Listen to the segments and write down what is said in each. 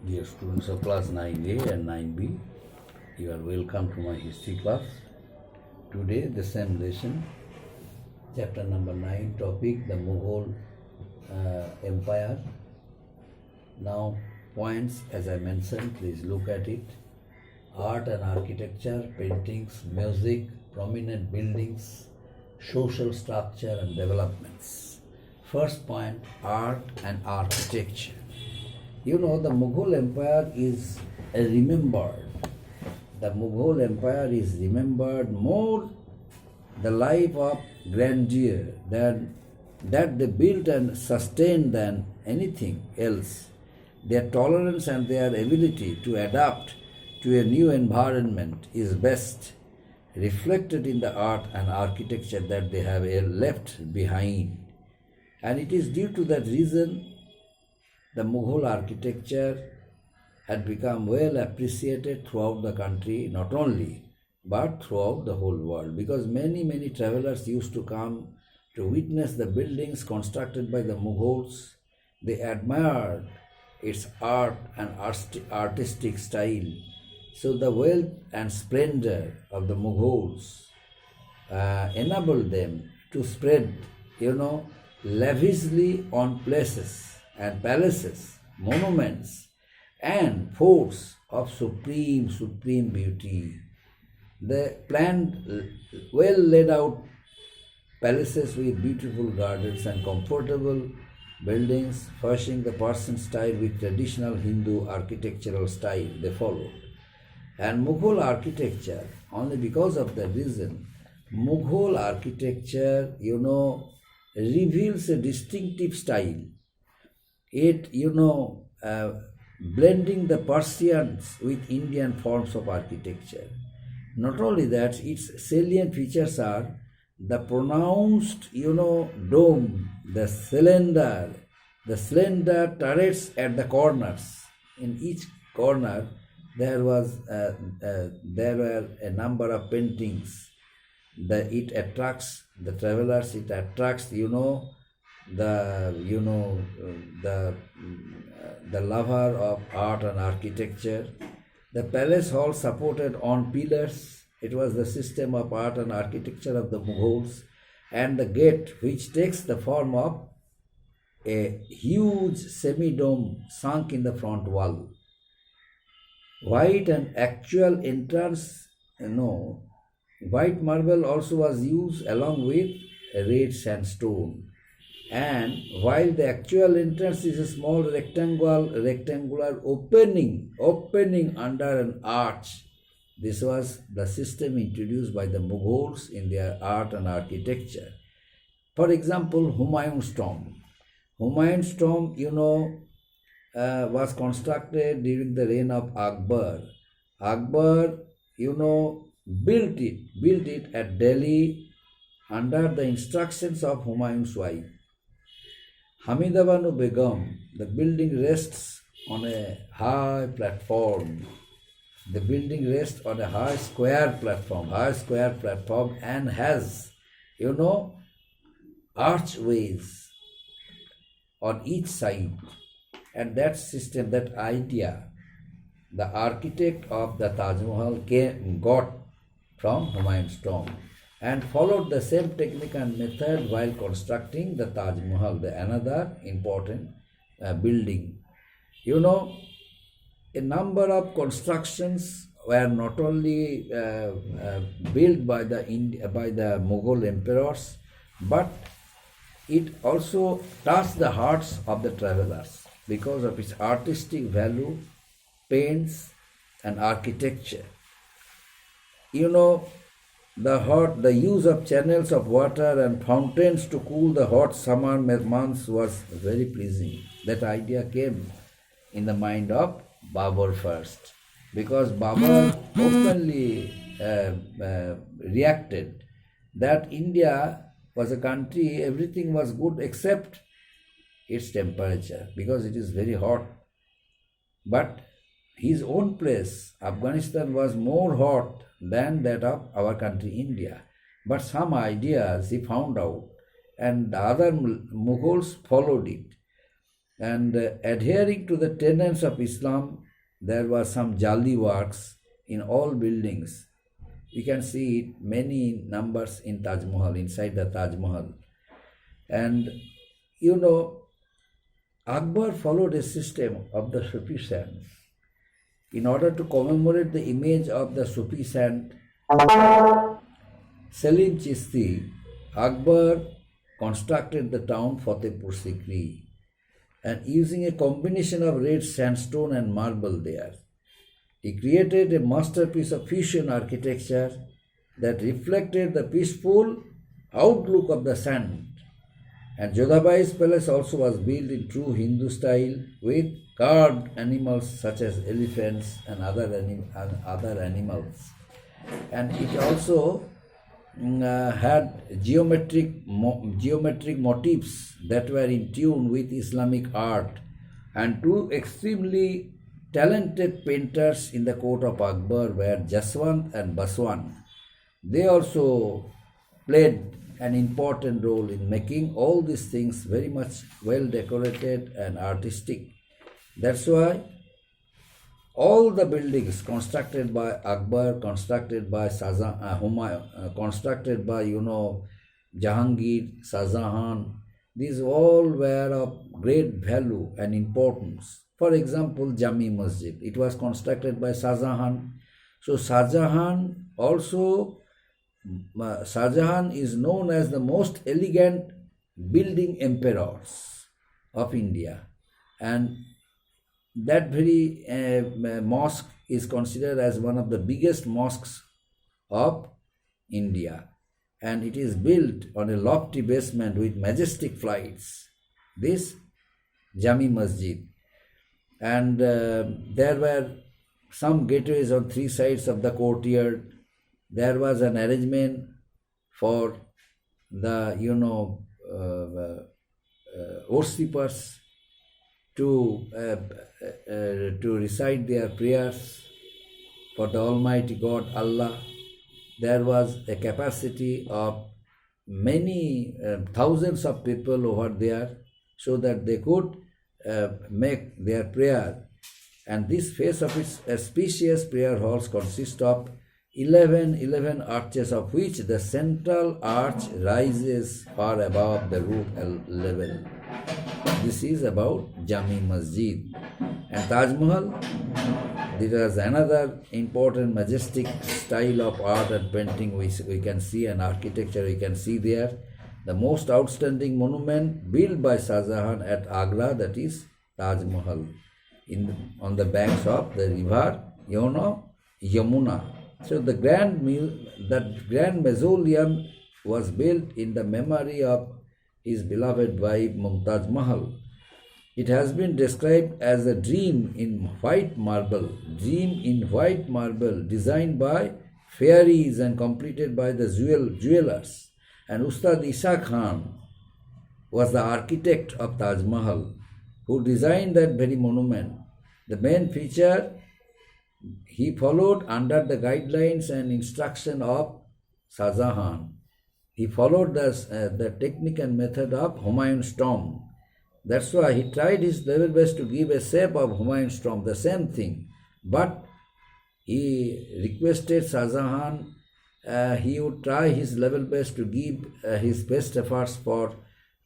Dear students of class 9A and 9B, you are welcome to my history class. Today, the same lesson, chapter number 9, topic the Mughal Empire. Now, points as I mentioned, please look at it. Art and architecture, paintings, music, prominent buildings, social structure and developments. First point, art and architecture. You know, the Mughal Empire is remembered. The Mughal Empire is remembered more the life of grandeur than that they built and sustained than anything else. Their tolerance and their ability to adapt to a new environment is best reflected in the art and architecture that they have left behind. And it is due to that reason the Mughal architecture had become well appreciated throughout the country, not only, but throughout the whole world, because many travelers used to come to witness the buildings constructed by the Mughals. They admired its art and artistic style. So the wealth and splendor of the Mughals enabled them to spread, lavishly on places and palaces, monuments, and forts of supreme beauty. They planned well laid out palaces with beautiful gardens and comfortable buildings, furnishing the Persian style with traditional Hindu architectural style they followed. And Mughal architecture, only because of that reason, Mughal architecture, reveals a distinctive style. It, blending the Persians with Indian forms of architecture. Not only that, its salient features are the pronounced, dome, the slender turrets at the corners. In each corner, there were a number of paintings. It attracts the travelers. It attracts, the lover of art and architecture. The palace hall supported on pillars. It was the system of art and architecture of the Mughals, and the gate, which takes the form of a huge semi-dome sunk in the front wall. White and actual entrance, white marble also was used along with red sandstone. And while the actual entrance is a small rectangular opening under an arch, this was the system introduced by the Mughals in their art and architecture. For example, Humayun's tomb. Humayun's tomb, was constructed during the reign of Akbar. Akbar, built it at Delhi under the instructions of Humayun's wife, Hamida Banu Begum. The building rests on a high platform. The building rests on a high square platform, and has, archways on each side. And that system, that idea, the architect of the Taj Mahal got from Humayun's tomb, and followed the same technique and method while constructing the Taj Mahal, another important building. A number of constructions were not only built by the Mughal emperors, but it also touched the hearts of the travelers because of its artistic value, paints, and architecture. The use of channels of water and fountains to cool the hot summer months was very pleasing. That idea came in the mind of Babur first, because Babur openly reacted that India was a country, everything was good except its temperature, because it is very hot. But his own place, Afghanistan, was more hot than that of our country, India. But some ideas he found out, and the other Mughals followed it. And adhering to the tenets of Islam, there were some jali works in all buildings. You can see it, many numbers in Taj Mahal, inside the Taj Mahal. And you know, Akbar followed a system of the Sufi saints. In order to commemorate the image of the Sufi saint Selim Chishti, Akbar constructed the town Fatehpur Sikri, and using a combination of red sandstone and marble there, he created a masterpiece of fusion architecture that reflected the peaceful outlook of the sand. And Jodhabai's palace also was built in true Hindu style with carved animals such as elephants and other animals. And it also had geometric motifs that were in tune with Islamic art, and two extremely talented painters in the court of Akbar were Jaswant and Baswan. They also played an important role in making all these things very much well decorated and artistic. That's why all the buildings constructed by Akbar, constructed by Humayun, constructed by Jahangir, Shahjahan, these all were of great value and importance. For example, Jami Masjid, it was constructed by Shahjahan. So Shahjahan is known as the most elegant building emperors of India, and that very mosque is considered as one of the biggest mosques of India, and it is built on a lofty basement with majestic flights, this Jami Masjid. And there were some gateways on three sides of the courtyard. There was an arrangement for the worshippers to recite their prayers for the Almighty God Allah. There was a capacity of many thousands of people over there, so that they could make their prayer. And this face of its spacious prayer halls consists of 11 arches, of which the central arch rises far above the roof level. This is about Jami Masjid. And Taj Mahal, there is another important majestic style of art and painting which we can see, and architecture we can see there. The most outstanding monument built by Shah Jahan at Agra, that is Taj Mahal, on the banks of the river Yamuna. So the grand mausoleum was built in the memory of his beloved wife Mumtaz Mahal. It has been described as a dream in white marble, designed by fairies and completed by the jewelers. And Ustad Isa Khan was the architect of Taj Mahal, who designed that very monument. The main feature, he followed under the guidelines and instruction of Shah Jahan. He followed the technique and method of Humayun's tomb. That's why he tried his level best to give a shape of Humayun's tomb, the same thing. But he requested Shah Jahan, he would try his level best to give his best efforts for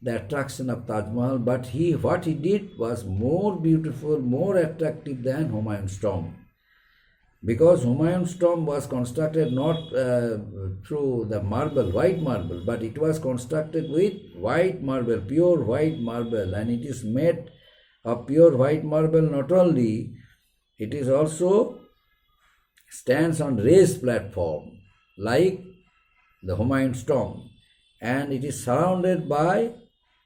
the attraction of Taj Mahal. But what he did was more beautiful, more attractive than Humayun's tomb. Because Humayun's tomb was constructed not through the white marble, but it was constructed with white marble, pure white marble, and it is made of pure white marble. Not only, it is also stands on raised platform like the Humayun's tomb, and it is surrounded by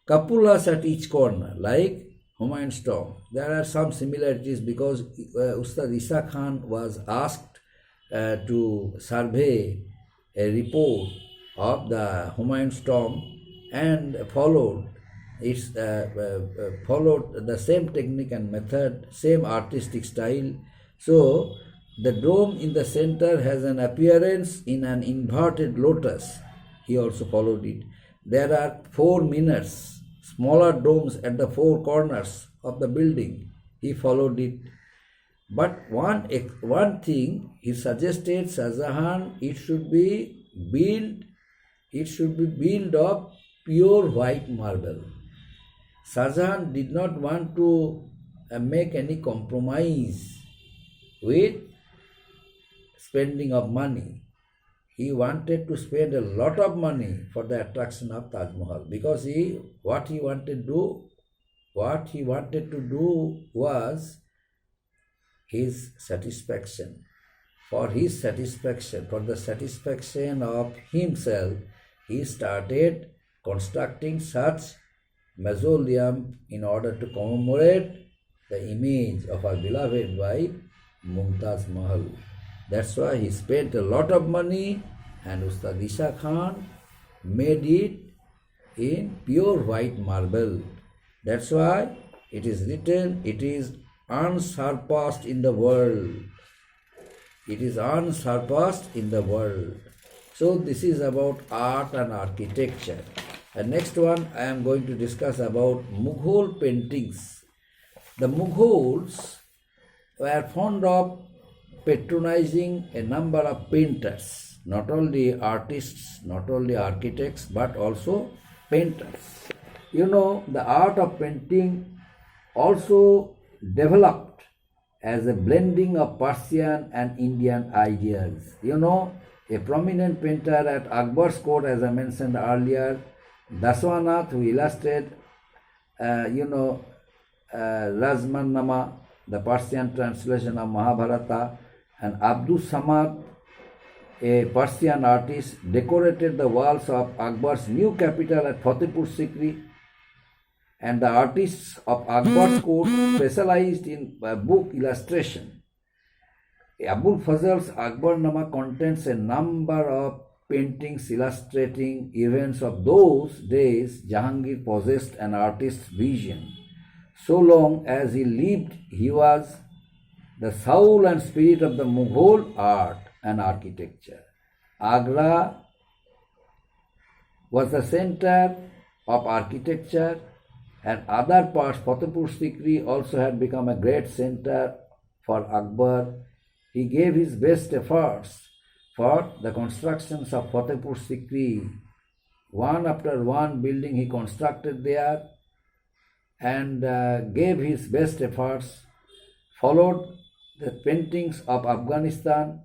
cupolas at each corner like Humayun's tomb. There are some similarities because Ustad Isa Khan was asked to survey a report of the Humayun's tomb and followed the same technique and method, same artistic style. So the dome in the center has an appearance in an inverted lotus. He also followed it. There are 4 minarets, smaller domes at the 4 corners, of the building. He followed it. But one thing he suggested Shah Jahan, it should be built of pure white marble. Shah Jahan did not want to make any compromise with spending of money. He wanted to spend a lot of money for the attraction of Taj Mahal, because what he wanted to do was his satisfaction. For his satisfaction, for the satisfaction of himself, he started constructing such mausoleum in order to commemorate the image of our beloved wife Mumtaz Mahal. That's why he spent a lot of money, and Ustad Isa Khan made it in pure white marble. That's why it is written, it is unsurpassed in the world. It is unsurpassed in the world. So this is about art and architecture. And next one I am going to discuss about Mughal paintings. The Mughals were fond of patronizing a number of painters, not only artists, not only architects, but also painters. You know, the art of painting also developed as a blending of Persian and Indian ideas. You know, a prominent painter at Akbar's court, as I mentioned earlier, Daswanath, who illustrated, Razmannama, the Persian translation of Mahabharata, and Abdus Samad, a Persian artist, decorated the walls of Akbar's new capital at Fatehpur Sikri, and the artists of Akbar's court specialized in book illustration. Abul Fazl's Akbarnama contains a number of paintings illustrating events of those days. Jahangir possessed an artist's vision. So long as he lived, he was the soul and spirit of the Mughal art and architecture. Agra was the center of architecture, and other parts, Fatehpur Sikri, also had become a great center for Akbar. He gave his best efforts for the constructions of Fatehpur Sikri. One after one building he constructed there, and gave his best efforts, followed the paintings of Afghanistan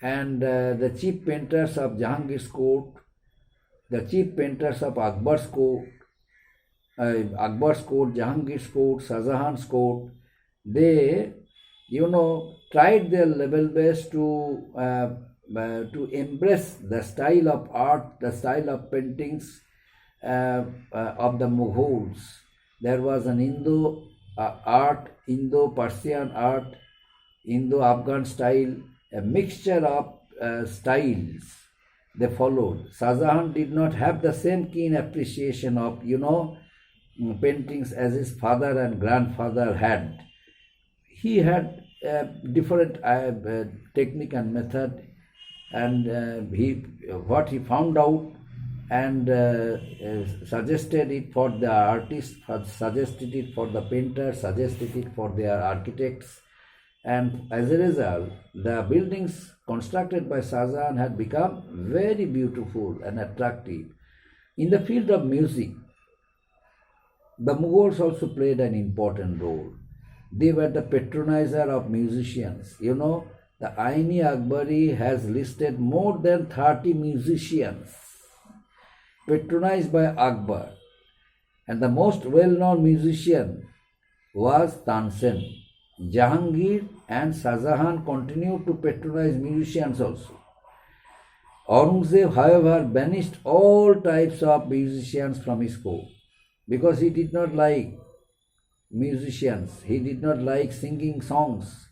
and the chief painters of Jahangir's court, the chief painters of Akbar's court, Jahangir's court, Shah Jahan's court. They, tried their level best to embrace the style of art, the style of paintings of the Mughals. There was an Indo-Persian art, Indo-Afghan style, a mixture of styles they followed. Shah Jahan did not have the same keen appreciation of, paintings as his father and grandfather had. He had a different technique and method, and what he found out and suggested it for the artists, suggested it for the painters, suggested it for their architects, and as a result, the buildings constructed by Shah Jahan had become very beautiful and attractive. In the field of music, the Mughals also played an important role. They were the patronizer of musicians. The Aini Akbari has listed more than 30 musicians patronized by Akbar, and the most well-known musician was Tansen. Jahangir and Shah Jahan continued to patronize musicians also. Aurangzeb, however, banished all types of musicians from his court, because he did not like musicians, he did not like singing songs.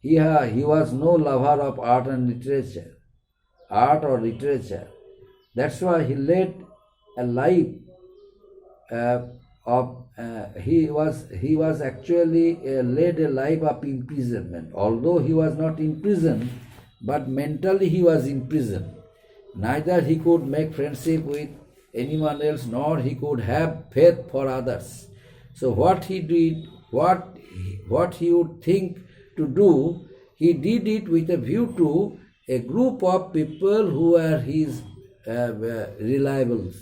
He was no lover of art or literature. That's why he led a life he was actually led a life of imprisonment. Although he was not imprisoned, but mentally he was imprisoned. Neither he could make friendship with anyone else, nor he could have faith for others. So what he did, what he would think to do, he did it with a view to a group of people who were his reliables,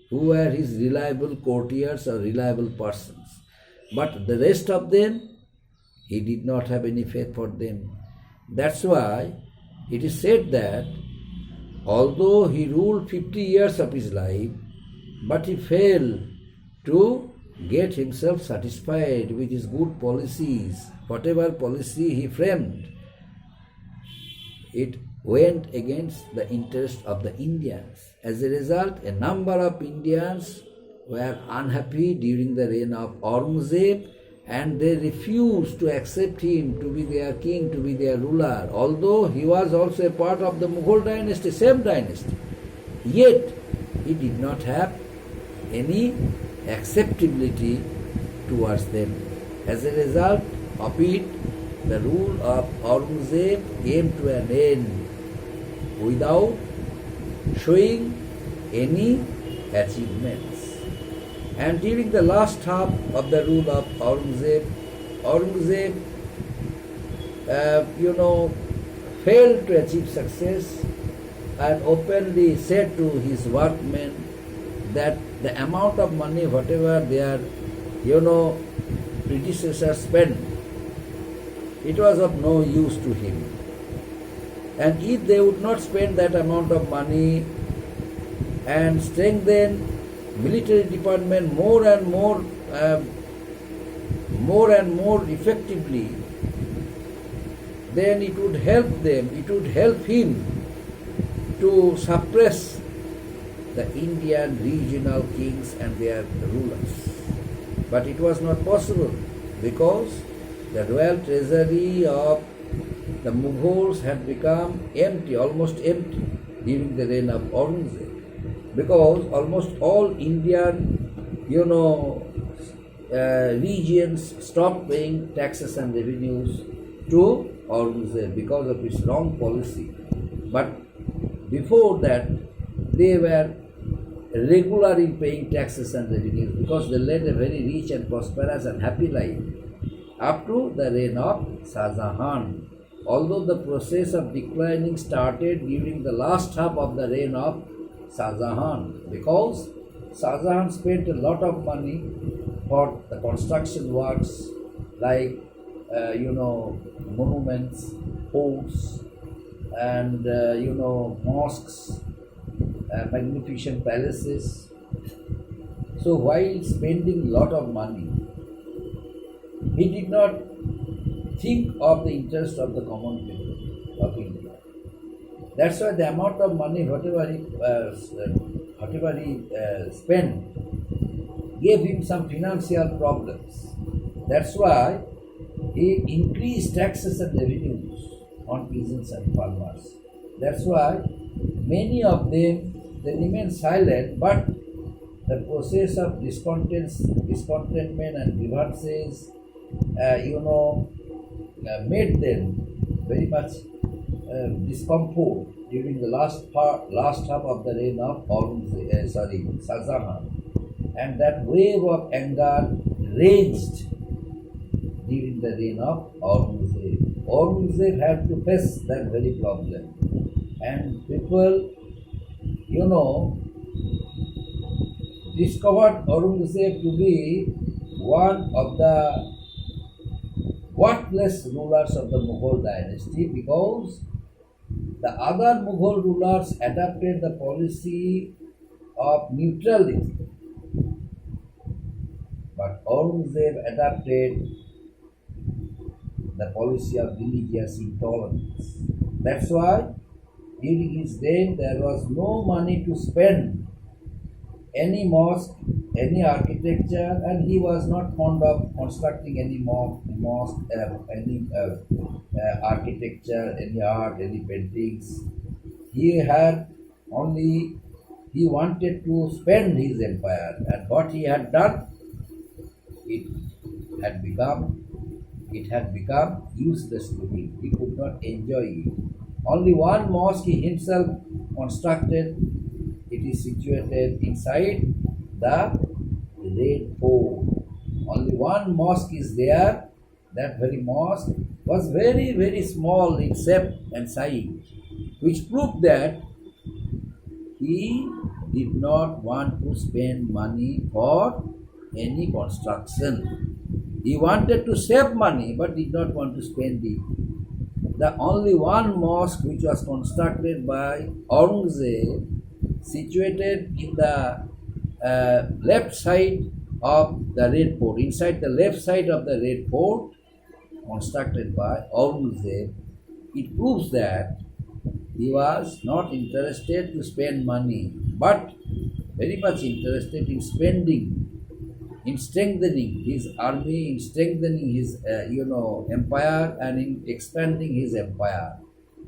who were his reliable courtiers or reliable persons. But the rest of them, he did not have any faith for them. That's why it is said that although he ruled 50 years of his life, but he failed to get himself satisfied with his good policies. Whatever policy he framed, it went against the interest of the Indians. As a result, a number of Indians were unhappy during the reign of Aurangzeb, and they refused to accept him to be their king, to be their ruler, although he was also a part of the Mughal dynasty, same dynasty. Yet, he did not have any acceptability towards them. As a result of it, the rule of Aurangzeb came to an end without showing any achievements. And during the last half of the rule of Aurangzeb, failed to achieve success and openly said to his workmen that the amount of money, whatever their, predecessors spent, it was of no use to him. And if they would not spend that amount of money and strengthen military department more and more effectively, then it would help them, it would help him to suppress the Indian regional kings and their rulers. But it was not possible because the royal treasury of the Mughals had become empty, almost empty, during the reign of Aurangzeb. Because almost all Indian, regions stopped paying taxes and revenues to Aurangzeb because of his wrong policy. But before that, they were regular in paying taxes and revenues because they led a very rich and prosperous and happy life up to the reign of Shah Jahan. Although the process of declining started during the last half of the reign of Shah Jahan, because Shah Jahan spent a lot of money for the construction works like monuments, forts, and mosques, magnificent palaces. So while spending a lot of money, he did not think of the interest of the common people of India. That's why the amount of money, whatever he spent, gave him some financial problems. That's why he increased taxes and revenues on peasants and farmers. That's why many of them, they remain silent, but the process of discontentment and grievances, made them very much discomfort during the last half of the reign of Shah Jahan, and that wave of anger raged during the reign of Aurangzeb. Aurangzeb had to face that very problem, and people, discovered Aurangzeb to be one of the worthless rulers of the Mughal dynasty, because the other Mughal rulers adopted the policy of neutrality, but Aurangzeb adopted the policy of religious intolerance. That's why during his reign there was no money to spend any mosque, any architecture, and he was not fond of constructing any mosque, any architecture, any art, any paintings. He wanted to spend his empire, and what he had done, it had become useless to him. He could not enjoy it. Only one mosque he himself constructed. It is situated inside the Red Fort. Only one mosque is there. That very mosque was very, very small in shape and size, which proved that he did not want to spend money for any construction. He wanted to save money but did not want to spend it. The only one mosque which was constructed by Aurangzeb, situated in the left side of the Red Fort, inside the left side of the Red Fort, constructed by Aurangzeb, it proves that he was not interested to spend money, but very much interested in spending, in strengthening his army, in strengthening his empire, and in expanding his empire.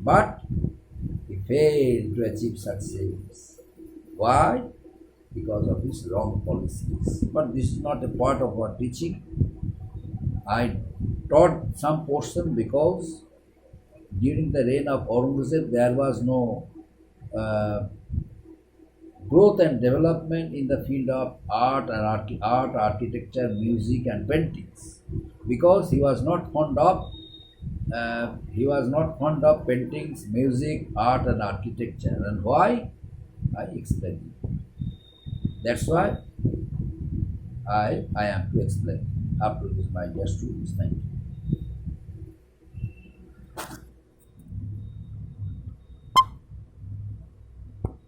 But he failed to achieve success. Why? Because of his wrong policies. But this is not a part of our teaching. I taught some portion because during the reign of Aurangzeb there was no growth and development in the field of art and art, architecture, music and paintings, because he was not fond of paintings, music, art and architecture. And why? I explained. That's why I am to explain. Up to this, my dear students. Thank you.